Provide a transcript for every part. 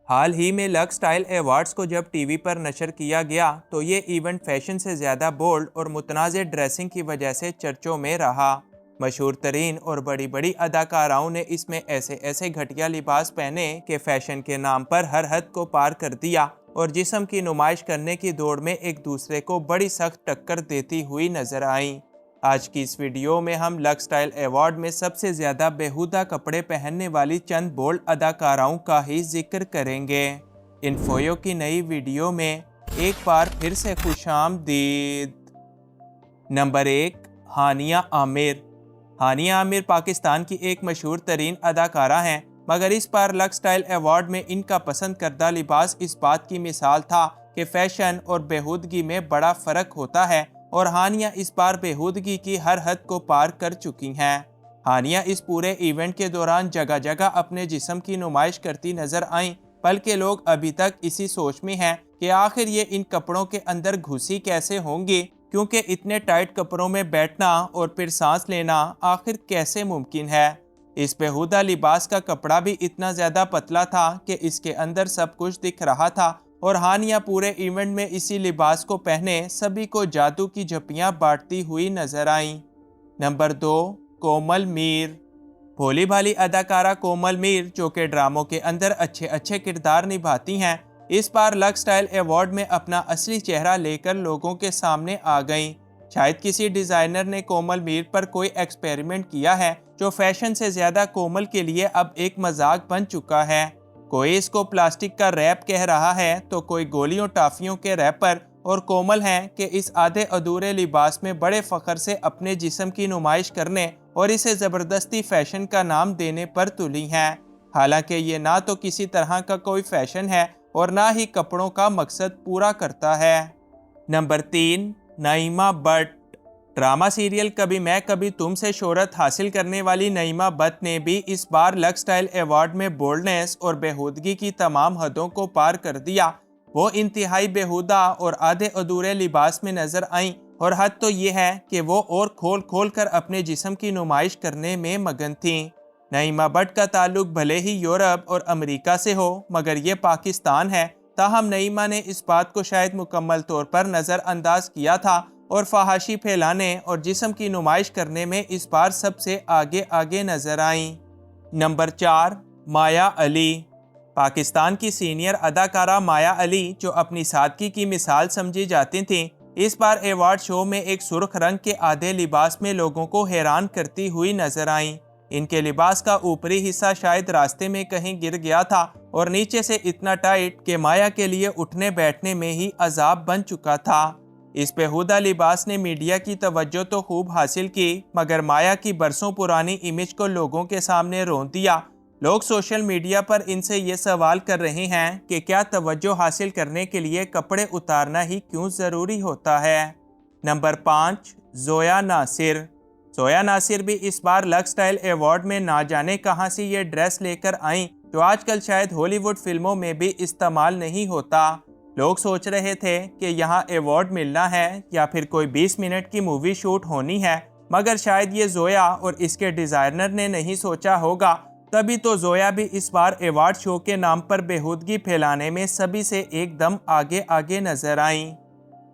हाल ही में lux style awards को जब टीवी पर नशर किया गया तो ये इवेंट फैशन से ज़्यादा बोल्ड और मुतनाज़ ड्रेसिंग की वजह से चर्चों में रहा। मशहूर तरीन और बड़ी बड़ी अदाकाराओं ने इसमें ऐसे ऐसे घटिया लिबास पहने कि फैशन के नाम पर हर हद को पार कर दिया और जिस्म की नुमाइश करने की दौड़ में एक दूसरे को बड़ी सख्त टक्कर देती हुई नजर आई। आज की इस वीडियो में हम लक्स स्टाइल अवार्ड में सबसे ज़्यादा बेहुदा कपड़े पहनने वाली चंद बोल्ड अदाकाराओं का ही जिक्र करेंगे। इन्फोयो की नई वीडियो में एक बार फिर से खुशामदीद। नंबर 1, हानिया आमिर। हानिया आमिर पाकिस्तान की एक मशहूर तरीन अदाकारा हैं, मगर इस बार लक्स स्टाइल अवार्ड में इनका पसंद करदा लिबास इस बात की मिसाल था कि फैशन और बेहूदगी में बड़ा फ़र्क होता है और हानिया इस बार बेहूदगी की हर हद को पार कर चुकी हैं। हानिया इस पूरे इवेंट के दौरान जगह जगह अपने जिस्म की नुमाइश करती नजर आईं, बल्कि लोग अभी तक इसी सोच में हैं कि आखिर ये इन कपड़ों के अंदर घुसी कैसे होंगी, क्योंकि इतने टाइट कपड़ों में बैठना और फिर सांस लेना आखिर कैसे मुमकिन है। इस बेहुदा लिबास का कपड़ा भी इतना ज़्यादा पतला था कि इसके अंदर सब कुछ दिख रहा था और हानिया पूरे इवेंट में इसी लिबास को पहने सभी को जादू की झप्पियां बांटती हुई नजर आईं। नंबर 2, कोमल मीर। भोली भाली अदाकारा कोमल मीर, जो कि ड्रामों के अंदर अच्छे अच्छे किरदार निभाती हैं, इस बार लक्स स्टाइल अवार्ड में अपना असली चेहरा लेकर लोगों के सामने आ गईं। शायद किसी डिज़ाइनर ने कोमल मीर पर कोई एक्सपेरिमेंट किया है जो फैशन से ज़्यादा कोमल के लिए अब एक मजाक बन चुका है। कोई इसको प्लास्टिक का रैप कह रहा है तो कोई गोलियों टाफियों के रैपर, और कोमल हैं कि इस आधे अधूरे लिबास में बड़े फ़ख्र से अपने जिस्म की नुमाइश करने और इसे ज़बरदस्ती फैशन का नाम देने पर तुली हैं। हालांकि ये ना तो किसी तरह का कोई फैशन है और ना ही कपड़ों का मकसद पूरा करता है। Number 3, Naima but. Drama serial कभी मैं कभी तुम से शोहरत हासिल करने वाली नईमा बट ने भी इस बार लक्स स्टाइल अवार्ड में बोल्डनेस और बेहूदगी की तमाम हदों को पार कर दिया। वो इंतहाई बेहुदा और आधे अधूरे लिबास में नजर आईं, और हद तो ये है कि वो और खोल खोल कर अपने जिस्म की नुमाइश करने में मगन थीं। नईमा बट का ताल्लुक भले ही यूरोप और अमेरिका से हो, मगर ये पाकिस्तान है। ताहम नईमा ने इस बात को शायद मुकम्मल तौर पर नज़रअंदाज किया था और फहाशी फैलाने और जिस्म की नुमाइश करने में इस बार सबसे आगे आगे नजर आईं। नंबर 4, माया अली। पाकिस्तान की सीनियर अदाकारा माया अली, जो अपनी सादगी की मिसाल समझी जाती थीं, इस बार अवार्ड शो में एक सुर्ख रंग के आधे लिबास में लोगों को हैरान करती हुई नजर आईं। इनके लिबास का ऊपरी हिस्सा शायद रास्ते में कहीं गिर गया था और नीचे से इतना टाइट कि माया के लिए उठने बैठने में ही अजाब बन चुका था। इस बेहुदा लिबास ने मीडिया की तवज्जो तो खूब हासिल की, मगर माया की बरसों पुरानी इमेज को लोगों के सामने रोक दिया। लोग सोशल मीडिया पर इनसे ये सवाल कर रहे हैं कि क्या तवज्जो हासिल करने के लिए कपड़े उतारना ही क्यों ज़रूरी होता है। नंबर 5, जोया नासिर। जोया नासिर भी इस बार लक्स स्टाइल अवार्ड में ना जाने कहां से ये ड्रेस लेकर आईं, जो आजकल शायद हॉलीवुड फिल्मों में भी इस्तेमाल नहीं होता। लोग सोच रहे थे कि यहाँ अवार्ड मिलना है या फिर कोई 20 मिनट की मूवी शूट होनी है, मगर शायद ये जोया और इसके डिज़ाइनर ने नहीं सोचा होगा। तभी तो जोया भी इस बार अवार्ड शो के नाम पर बेहूदगी फैलाने में सभी से एकदम आगे आगे नजर आईं।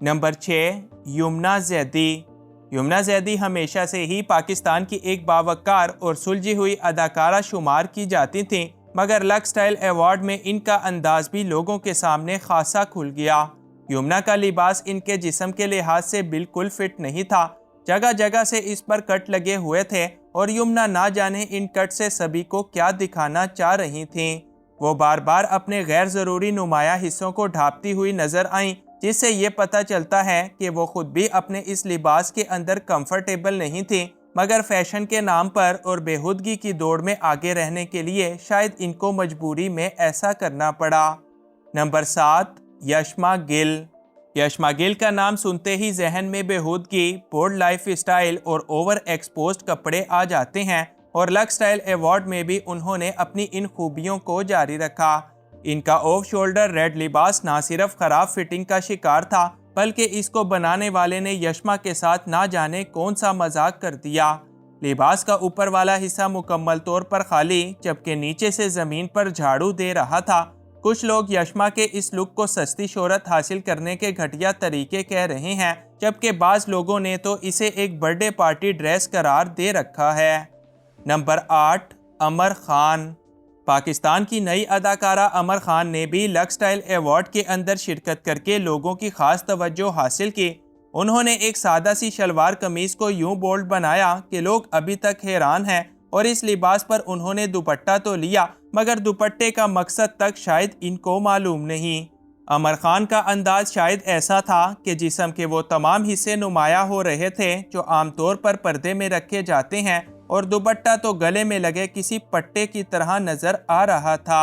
नंबर 6, यमुना जैदी। यमुना जैदी हमेशा से ही पाकिस्तान की एक बावकार और सुलझी हुई अदाकारा शुमार की जाती थीं, मगर लक्स स्टाइल अवार्ड में इनका अंदाज भी लोगों के सामने खासा खुल गया। यमुना का लिबास इनके जिस्म के लिहाज से बिल्कुल फिट नहीं था। जगह जगह से इस पर कट लगे हुए थे और यमुना ना जाने इन कट से सभी को क्या दिखाना चाह रही थीं। वो बार बार अपने गैर ज़रूरी नुमाया हिस्सों को ढांपती हुई नजर आईं, जिससे ये पता चलता है कि वो खुद भी अपने इस लिबास के अंदर कंफर्टेबल नहीं थी, मगर फैशन के नाम पर और बेहूदगी की दौड़ में आगे रहने के लिए शायद इनको मजबूरी में ऐसा करना पड़ा। नंबर 7, यशमा गिल। यशमा गिल का नाम सुनते ही जहन में बेहूदगी, बोल्ड लाइफ स्टाइल और ओवर एक्सपोज्ड कपड़े आ जाते हैं, और लक्स स्टाइल अवार्ड में भी उन्होंने अपनी इन खूबियों को जारी रखा। इनका ऑफ शोल्डर रेड लिबास ना सिर्फ खराब फिटिंग का शिकार था, बल्कि इसको बनाने वाले ने यशमा के साथ ना जाने कौन सा मजाक कर दिया। लिबास का ऊपर वाला हिस्सा मुकम्मल तौर पर खाली, जबकि नीचे से ज़मीन पर झाड़ू दे रहा था। कुछ लोग यशमा के इस लुक को सस्ती शोहरत हासिल करने के घटिया तरीके कह रहे हैं, जबकि बाज़ लोगों ने तो इसे एक बर्थडे पार्टी ड्रेस करार दे रखा है। नंबर 8, अमर खान। पाकिस्तान की नई अदाकारा अमर खान ने भी लक्स स्टाइल अवार्ड के अंदर शिरकत करके लोगों की खास तवज्जो हासिल की। उन्होंने एक सादा सी शलवार कमीज को यूं बोल्ड बनाया कि लोग अभी तक हैरान हैं, और इस लिबास पर उन्होंने दुपट्टा तो लिया, मगर दुपट्टे का मकसद तक शायद इनको मालूम नहीं। अमर खान का अंदाज शायद ऐसा था कि जिस्म के वो तमाम हिस्से नुमाया हो रहे थे जो आमतौर पर पर्दे में रखे जाते हैं, और दुपट्टा तो गले में लगे किसी पट्टे की तरह नजर आ रहा था।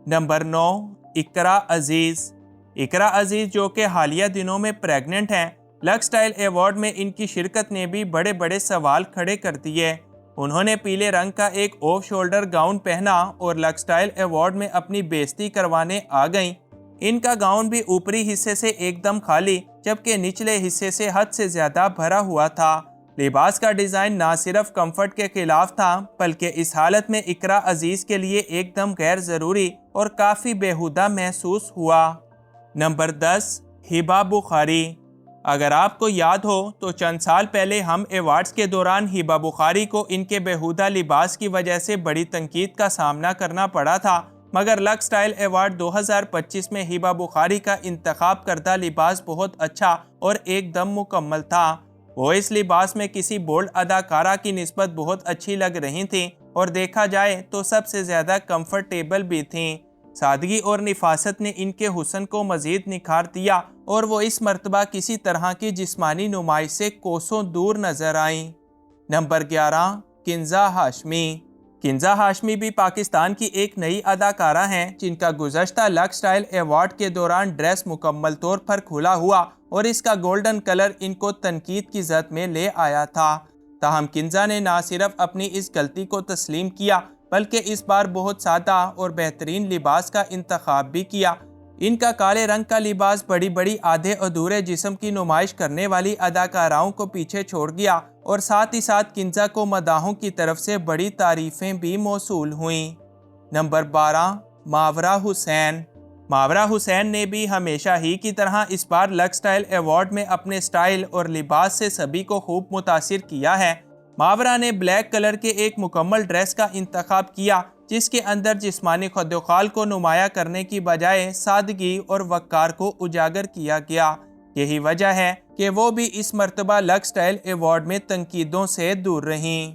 नंबर 9, इकरा अजीज। इकरा अजीज जो कि हालिया दिनों में प्रेग्नेंट हैं, लक्स स्टाइल अवार्ड में इनकी शिरकत ने भी बड़े बड़े सवाल खड़े कर दिए। उन्होंने पीले रंग का एक ऑफ शोल्डर गाउन पहना और लक्स स्टाइल अवार्ड में अपनी बेइज्जती करवाने आ गईं। इनका गाउन भी ऊपरी हिस्से से एकदम खाली, जबकि निचले हिस्से से हद से ज़्यादा भरा हुआ था। लिबास का डिज़ाइन ना सिर्फ कंफर्ट के खिलाफ था, बल्कि इस हालत में इकरा अजीज़ के लिए एकदम गैर ज़रूरी और काफ़ी बेहुदा महसूस हुआ। नंबर 10, हिबा बुखारी। अगर आपको याद हो तो चंद साल पहले हम अवार्ड्स के दौरान हिबा बुखारी को इनके बेहुदा लिबास की वजह से बड़ी तनकीद का सामना करना पड़ा था, मगर लक्स स्टाइल अवार्ड 2025 में हिबा बुखारी का इंतखाब करदा लिबास बहुत अच्छा और एकदम मुकम्मल था। वो इस लिबास में किसी बोल्ड अदाकारा की निस्बत बहुत अच्छी लग रही थी, और देखा जाए तो सबसे ज़्यादा कंफर्टेबल भी थीं। सादगी और निफासत ने इनके हुस्न को मज़ीद निखार दिया, और वो इस मर्तबा किसी तरह की जिस्मानी नुमाइश से कोसों दूर नजर आईं। नंबर 11, किंजा हाशमी। किंजा हाशमी भी पाकिस्तान की एक नई अदाकारा हैं, जिनका गुज़श्ता लक्स स्टाइल अवार्ड के दौरान ड्रेस मुकम्मल तौर पर खुला हुआ, और इसका गोल्डन कलर इनको तनकीद की जद में ले आया था। ताहम किंजा ने ना सिर्फ अपनी इस गलती को तस्लीम किया, बल्कि इस बार बहुत सादा और बेहतरीन लिबास का इंतखाब भी किया। इनका काले रंग का लिबास बड़ी बड़ी आधे अधूरे जिस्म की नुमाइश करने वाली अदाकाराओं को पीछे छोड़ गया, और साथ ही साथ किंजा को मदाहों की तरफ से बड़ी तारीफ़ें भी मौसूल हुईं। नंबर 12, मावरा हुसैन। मावरा हुसैन ने भी हमेशा ही की तरह इस बार लक्स स्टाइल अवार्ड में अपने स्टाइल और लिबास से सभी को खूब मुतासिर किया है। मावरा ने ब्लैक कलर के एक मुकम्मल ड्रेस का इंतखाब किया, जिसके अंदर जिस्मानी खुदोखाल को नुमाया करने की बजाय सादगी और वक़ार को उजागर किया गया। यही वजह है कि वो भी इस मर्तबा लक्स स्टाइल अवार्ड में तनकीदों से दूर रहीं।